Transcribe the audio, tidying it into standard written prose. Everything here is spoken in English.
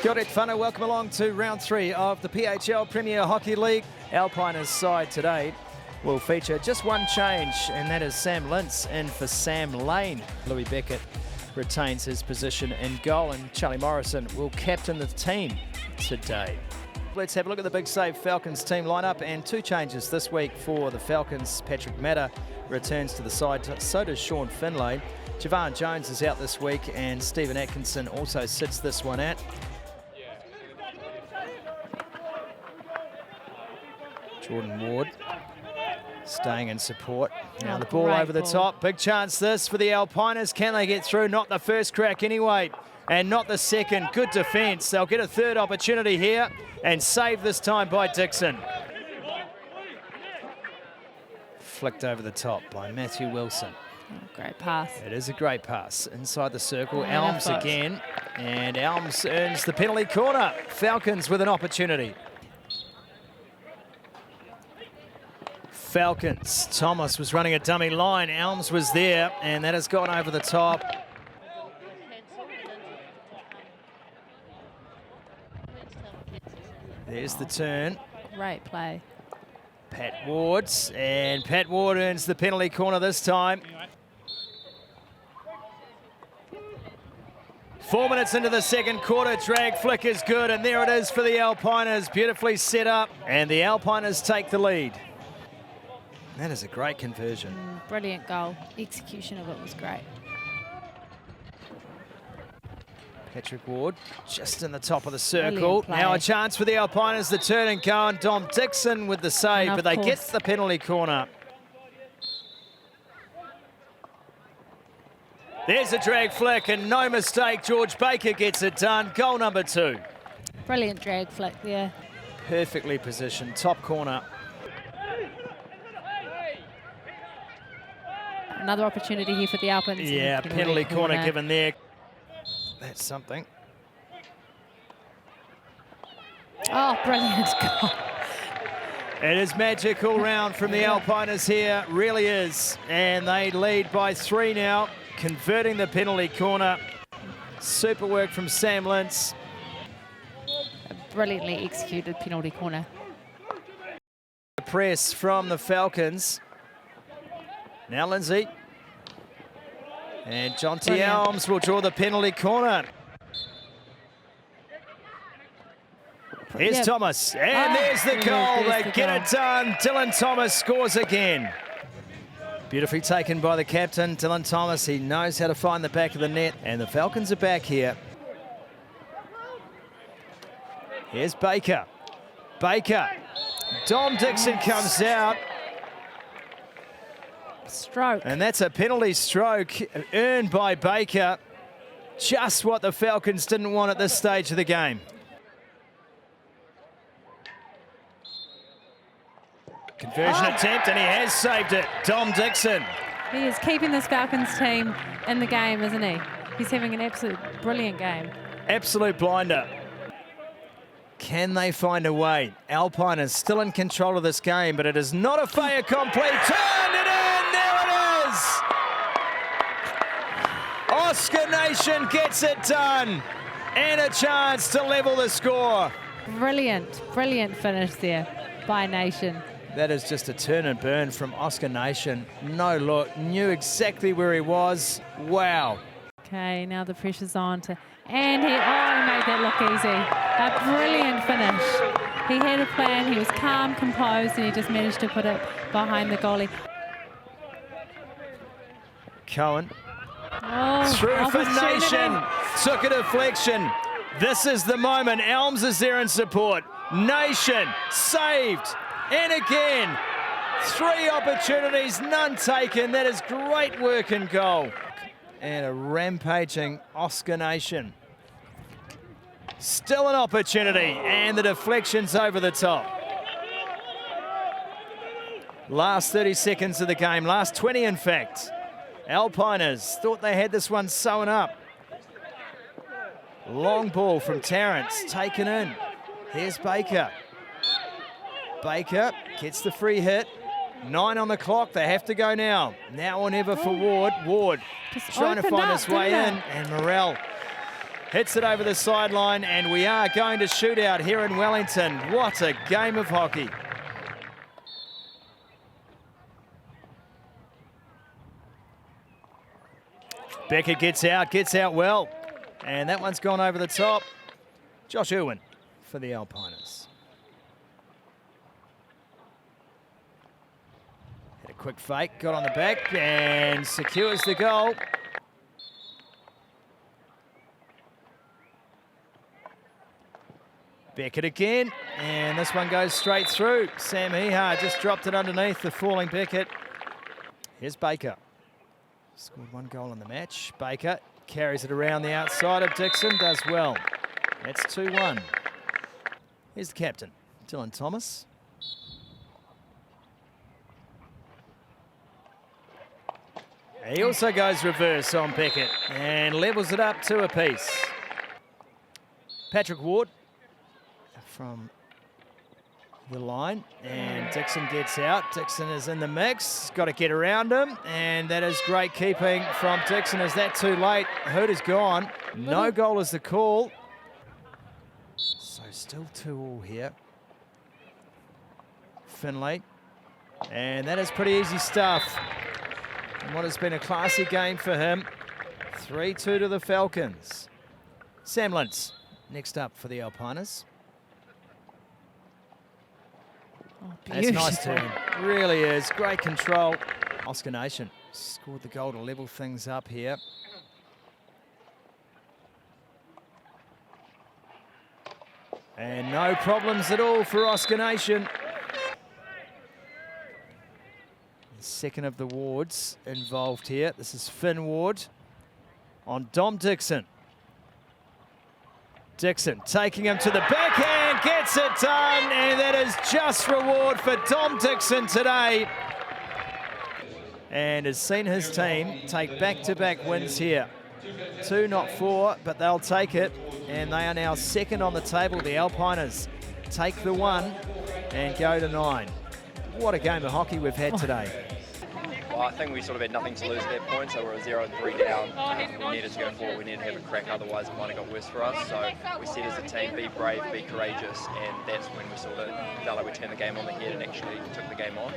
Kia ora whānau, welcome along to round 3 of the PHL Premier Hockey League. Alpiners side today will feature just one change, and that is Sam Lintz in for Sam Lane. Louis Beckett retains his position in goal, and Charlie Morrison will captain the team today. Let's have a look at the Big Save Falcons team lineup, and two changes this week for the Falcons. Patrick Matter returns to the side, so does Sean Finlay. Javan Jones is out this week, and Stephen Atkinson also sits this one out. Jordan Ward staying in support. Now the ball over the top. Big chance this for the Alpiners. Can they get through? Not the first crack anyway, and not the second. Good defence. They'll get a third opportunity here and saved this time by Dixon. Flicked over the top by Matthew Wilson. Oh, great pass. It is a great pass. Inside the circle, Elms again. And Elms earns the penalty corner. Falcons with an opportunity. Falcons. Thomas was running a dummy line. Elms was there, and that has gone over the top. There's the turn. Great play. Pat Ward's, and Pat Ward earns the penalty corner this time. 4 minutes into the second quarter, drag flick is good, and there it is for the Alpiners. Beautifully set up, and the Alpiners take the lead. That is a great conversion. Brilliant goal. Execution of it was great. Patrick Ward just in the top of the circle. Now a chance for the Alpiners, the turn and go, and Dom Dixon with the save, but they get the penalty corner. There's a drag flick, and no mistake, George Baker gets it done. Goal number 2. Brilliant drag flick there. Perfectly positioned, top corner. Another opportunity here for the Alpiners. Yeah, penalty corner given there. That's something. Oh, brilliant goal. It is magic all round from the Alpiners here, really is. And they lead by 3 now, converting the penalty corner. Super work from Sam Lintz. A brilliantly executed penalty corner. The press from the Falcons. Now Lindsay. And Jonty Elms will draw the penalty corner. Here's Thomas, and there's the goal. They get it done. Dylan Thomas scores again. Beautifully taken by the captain, Dylan Thomas. He knows how to find the back of the net, and the Falcons are back here. Here's Baker. Baker. Dom Dixon comes out. Stroke. And that's a penalty stroke earned by Baker. Just what the Falcons didn't want at this stage of the game. Conversion attempt, and he has saved it. Dom Dixon. He is keeping this Falcons team in the game, isn't he? He's having an absolute brilliant game. Absolute blinder. Can they find a way? Alpine is still in control of this game, but it is not a fait accompli. Turned it in! Oscar Nation gets it done, and a chance to level the score. Brilliant, brilliant finish there by Nation. That is just a turn and burn from Oscar Nation. No look, knew exactly where he was. Wow. Okay, now the pressure's on to, and he made that look easy. A brilliant finish. He had a plan, he was calm, composed, and he just managed to put it behind the goalie. Cohen. Through for Nation, took a deflection. This is the moment. Elms is there in support. Nation saved, and again, 3 opportunities, none taken. That is great work in goal. And a rampaging Oscar Nation. Still an opportunity, and the deflection's over the top. Last 30 seconds of the game, last 20 in fact. Alpiners thought they had this one sewn up. Long ball from Terrence, taken in. Here's Baker. Baker gets the free hit. 9 on the clock, they have to go now. Now or never for Ward. Ward just trying to find his way in, and Morrell Hits it over the sideline, and we are going to shootout here in Wellington. What a game of hockey. Beckett gets out well. And that one's gone over the top. Josh Irwin for the Alpiners. Had a quick fake, got on the back and secures the goal. Beckett again, and this one goes straight through. Sam Hihar just dropped it underneath the falling Beckett. Here's Baker. Scored one goal in the match. Baker carries it around the outside of Dixon, does well. That's 2-1. Here's the captain, Dylan Thomas. He also goes reverse on Beckett and levels it up 2 apiece. Patrick Ward from the line, and Dixon gets out. Dixon is in the mix, got to get around him, and that is great keeping from Dixon. Is that too late? Hood is gone. No goal is the call. So still 2-2 here. Finlay, and that is pretty easy stuff. And what has been a classy game for him. 3-2 to the Falcons. Sam Lentz next up for the Alpiners. Oh, that's nice to him. Really is. Great control. Oscar Nation scored the goal to level things up here. And no problems at all for Oscar Nation. The second of the Wards involved here. This is Finn Ward on Dom Dixon. Dixon taking him to the backhand, gets it done, and that is just reward for Dom Dixon today. And has seen his team take back-to-back wins here. 2, not 4, but they'll take it. And they are now second on the table. The Alpiners take the 1 and go to 9. What a game of hockey we've had today. Well, I think we sort of had nothing to lose at that point, so we're 0-3 down. We needed to go forward, we needed to have a crack, otherwise it might have got worse for us. So we said as a team, be brave, be courageous, and that's when we sort of felt like we turned the game on the head and actually took the game on.